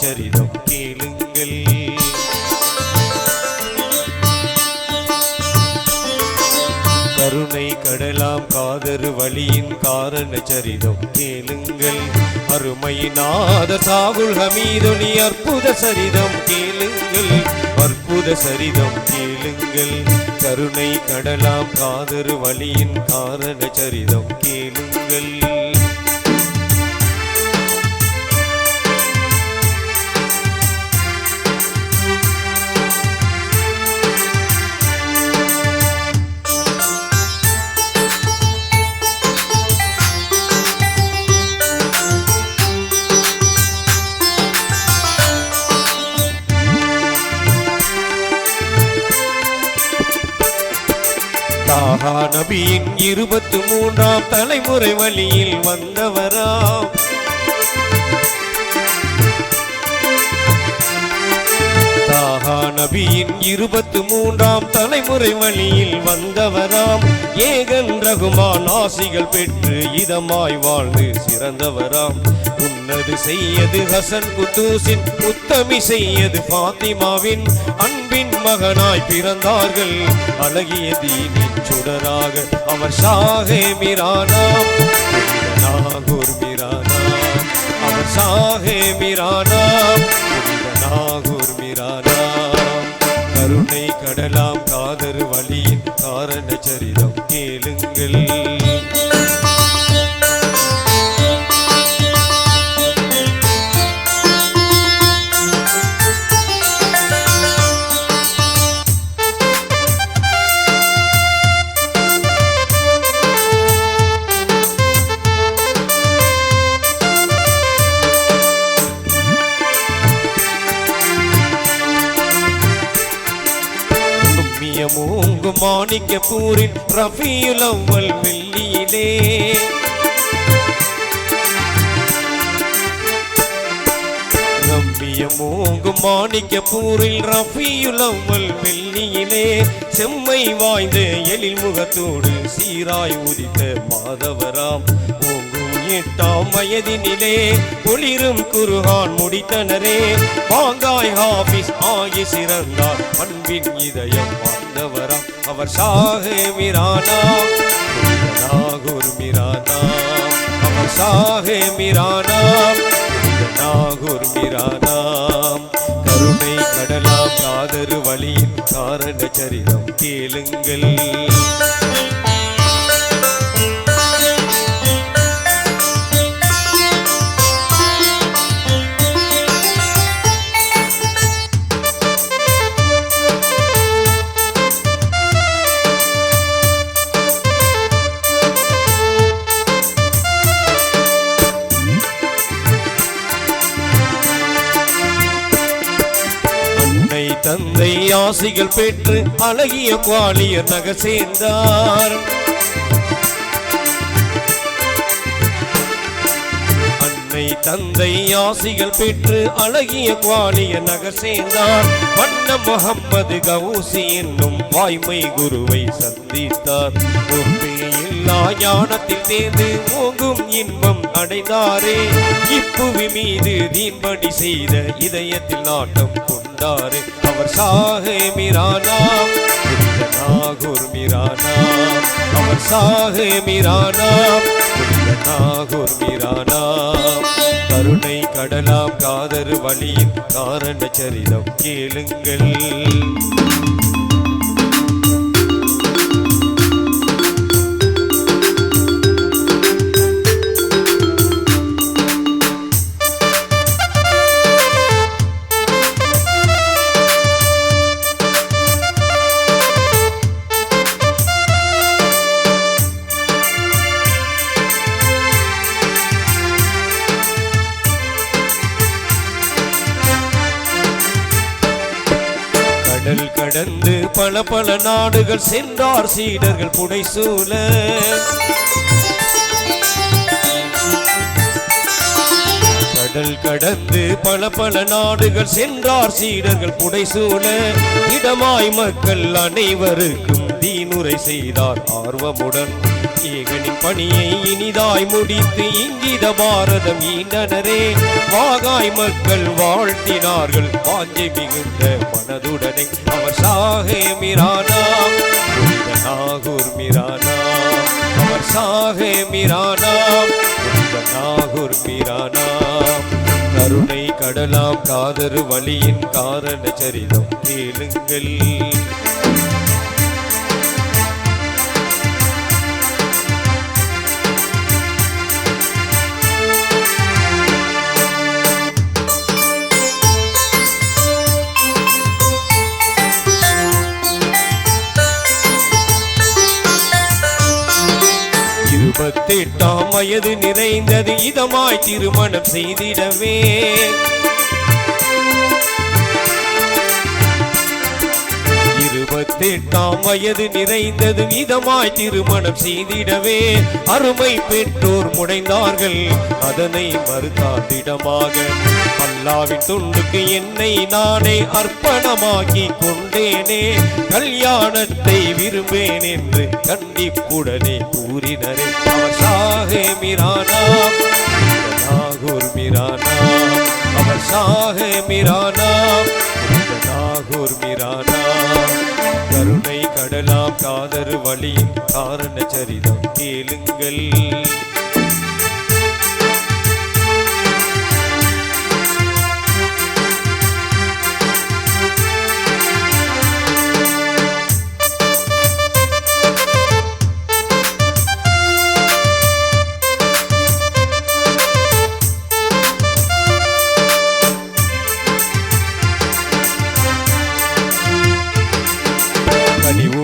சரிதம் கேளுங்கள். கருணை கடலாம் காதரு வழியின் காரண சரிதம் கேளுங்கள். அருமையினாத சாகுல் ஹமீதுனி அற்புத சரிதம் கேளுங்கள். அற்புத சரிதம் கேளுங்கள். கருணை கடலாம் காதரு வழியின் காரண சரிதம் கேளுங்கள். தாஹா நபியின் 23ஆம் தலைமுறை வழியில் வந்தவராம். தாஹா நபியின் 23ஆம் தலைமுறை வழியில் வந்தவராம். ஏகன் ரகுமான் ஆசிகள் பெற்று இதமாய் வாழ்ந்து சிறந்தவராம். உன்னது செய்யது ஹசன் குத்தூசின் உத்தமி செய்யது ஃபாத்திமாவின் அன்பின் மகனாய் பிறந்தார்கள். அழகிய தீனின் சுடராக அவர் ஷாஹே மிரானாம். நாகூர் மிரானாம் அவர் ஷாஹே மிரானாம். நாகூர் மிரானாம். கருணை கடலாம் காதரு வழியின் காரண சரிதம் கேளுங்கள். மூங்கு மாணிக்கப்பூரின் ரஃபீயுல் அவ்வல் வெள்ளியிலே மூங்கு மாணிக்கப்பூரில் ரஃபீயுல் அவ்வல் வெள்ளியிலே செம்மை வாய்ந்த எழில் முகத்தோடு சீராய் உதித்த மாதவராம். 8ஆம் வயதினிலே ஒளிரும் குர்ஆன் முடித்தனரே. பாங்காய் ஹாஃபிஸ் ஆகி சிறந்தார் அன்பின் இதயம் வாழ்ந்தவராம். அவர் ஷாஹே மிரானாம். நாகூர் மிரானாம். அவர் ஷாஹே மிரானாம். நாகூர் மிரானாம். கருணை கடலாம் காதரு வழியின் காரண சரிதம் கேளுங்கள். தந்தை ஆசிகள் பெற்று அழகிய குவாலியர் நகர் சேர்ந்தார். அன்னை தந்தை ஆசிகள் பெற்று அழகிய குவாலியர் நகர் சேர்ந்தார். வண்ண முகம்மது கவுசி என்னும் வாய்மை குருவை சந்தித்தார். ஒப்பேயில்லா ஞானத்தில் தேர்ந்து ஓங்கும் இன்பம் அடைந்தாரே. இப்புவி மீது தீன்படி செய்த இதயத்தில் நாட்டம் கொண்டாரே. அவர் ஷாஹே மிரானாம். நாகூர் மிரானாம். அவர் ஷாஹே மிரானாம். நாகூர் மிரானாம். கருணை கடலாம் காதரு வழியின் காரண சரிதம் கேளுங்கள். கடல் கடந்து பல பல நாடுகள் சென்றார் சீடர்கள் புடைசூழ. கடல் கடந்து பல பல நாடுகள் சென்றார் சீடர்கள் புடைசூழ. இடமாய் மக்கள் அனைவருக்கும் தீன் செய்முறை செய்தார் ஆர்வமுடன். ஏகனின் பணியை இனிதாய் முடித்து இங்கித பாரதம் ஈண்டனரே. வாகாய் மக்கள் வாழ்த்தினார்கள் வாஞ்சை மிகுந்த மனதுடனே. அவர் சாகே மிரானா நாகூர் மிரானா, அவர் சாகே மிரானா நாகூர் மிரானா. கருணை கடலாம் காதரு வழியின் காரண சரிதம் கேளுங்கள். இருபத்தெட்டாம் வயது நிறைந்தது இதமாய் திருமணம் செய்திடவே. இருபத்தெட்டாம் வயது நிறைந்தது இதமாய் திருமணம் செய்திடவே. அருமை பெற்றோர் முடைந்தார்கள் அதனை மறுத்தாதிடமாக. அல்லாவின் தொண்டுக்கு என்னை நானே அர்ப்பணமாக்கி கொண்டேனே. கல்யாணத்தை விரும்பேன் என்று கண்டிப்புடனே கூறினரே. அவர் சாகே மிரானா நாகூர் மிரானா, அவர் சாகே மிரானா நாகூர் மிரானா. கருணை கடலாம் காதரு வழியின் காரண சரிதம் கேளுங்கள்.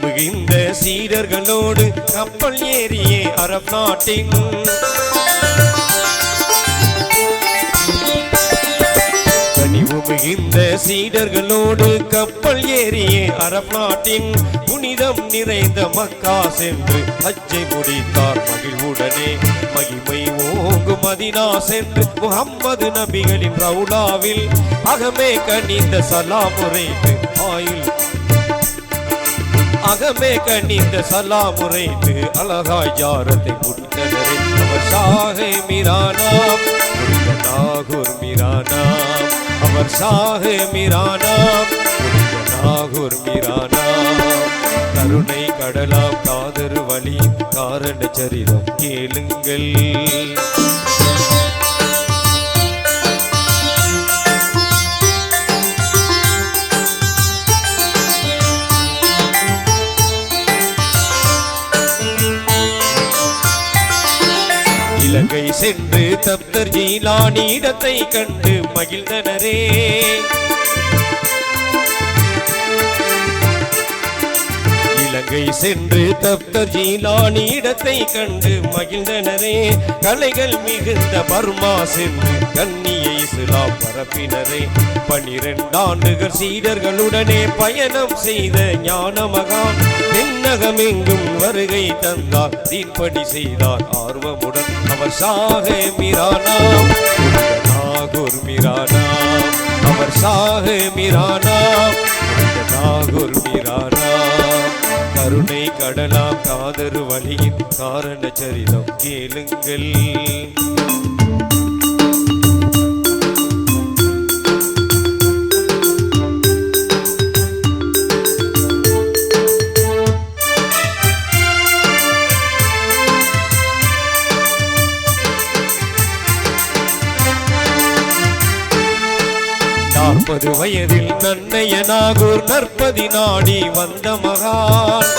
மிகுந்த சீடர்களோடு கப்பல் ஏறியே அரப் நாட்டின். கனிவு மிகுந்த சீடர்களோடு கப்பல் ஏறியே அரப் நாட்டின். புனிதம் நிறைந்த மக்கா சென்று ஹஜ்ஜை முடித்தார் மகிழ்வுடனே. மகிமை ஓங்கும் மதீனா சென்று முஹம்மது நபிகளின் ரவுலாவில் அகமே கனிந்த சலாம் உரைத்து ஆயுள் அகமே கனிந்த சலாம் உரைத்து அழகாய் ஜாரத்தை முடித்தனரே. அவர் சாகே மிரானா நாகூர் மிரானா, அவர் சாகே மிரானா நாகூர் மிரானா. கருணை கடலாம் காதரு வழி காரண சரிதம் கேளுங்கள். இலங்கை சென்று தப்தர் ஜீலானி இடத்தை கண்டு மகிழ்ந்தனரே. இலங்கை சென்று தப்தர் ஜீலானி இடத்தை கண்டு மகிழ்ந்தனரே. கலைகள் மிகுந்த பர்மா சென்று கன்னியை இஸ்லாம் பரப்பினரே. 12 ஆண்டுகள் சீடர்களுடனே பயணம் செய்த ஞான மகான் தென்னகமெங்கும் வருகை தந்தார். தீன்படி செய்தார் ஆர்வமுடன். அவர் சாகே மிரானா நாகூர் மிரானா, அவர் சாகே மிரானா நாகூர் மிரானா. கருணை கடலாம் காதரு வழியின் காரண சரிதம் கேளுங்கள். நாற்பது வயதில் நன்னைய நாகூர் நற்பதி நாடி வந்த மகான்.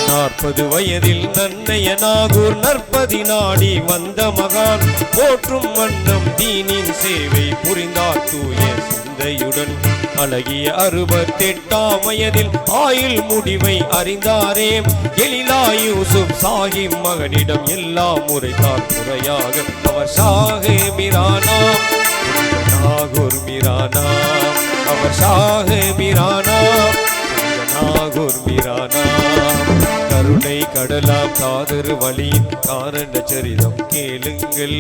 40 வயதில் நன்னைய நாகூர் நற்பதி நாடி வந்த மகான். போற்றும் வண்ணம் தீனின் சேவை புரிந்தார் தூய சிந்தையுடன். அழகிய 68ஆம் வயதில் ஆயுள் முடிவை அறிந்தாரே. எழிலா யூசுப் சாஹிப் மகனிடம் எல்லாம் முறைத்தார் முறையாக. அவர் சாகே மிரானா நாகூர் மிரானா, அவர் சாகே மிரானா நாகூர் மிரானா. கருணை கடலாம் காதரு வழியின் காரண சரிதம் கேளுங்கள்.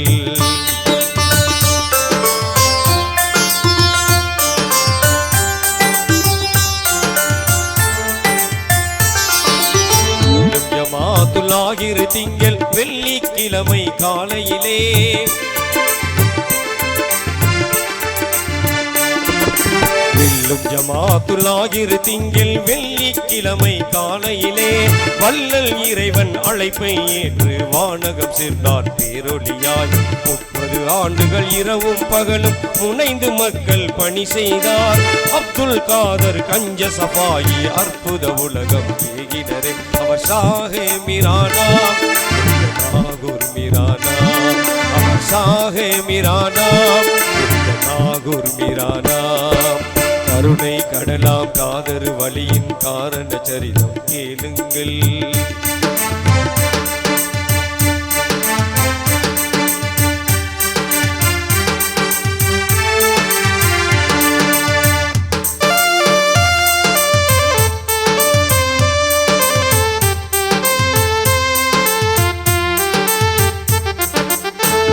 ஞாயிறு திங்கள் வெள்ளிக்கிழமை காலையிலே வெல்லும் ஜமாத்துல் ஞாயிறு திங்கள் வெள்ளிக்கிழமை காலையிலே வல்லல் இறைவன் அழைப்பை ஏற்று வானகம் சென்றார் பேரொளியாய் 30 ஆண்டுகள் இரவும் பகலும் முனைந்து மக்கள் பணி செய்தார் அப்துல் காதர் கஞ்ச சபாயி அற்புத உலகம் ஏகினரே அவர் ஷாஹே மிரானா நாகூர் மிரானா அவர் ஷாஹே மிரானா நாகூர் மிரானா கருணை கடலாம் காதர் வழியின் காரண சரிதம் கேளுங்கள்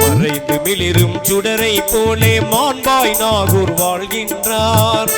மறைந்து மிளிரும் சுடரை போலே மாண்பாய் நாகூர் வாழ்கின்றார்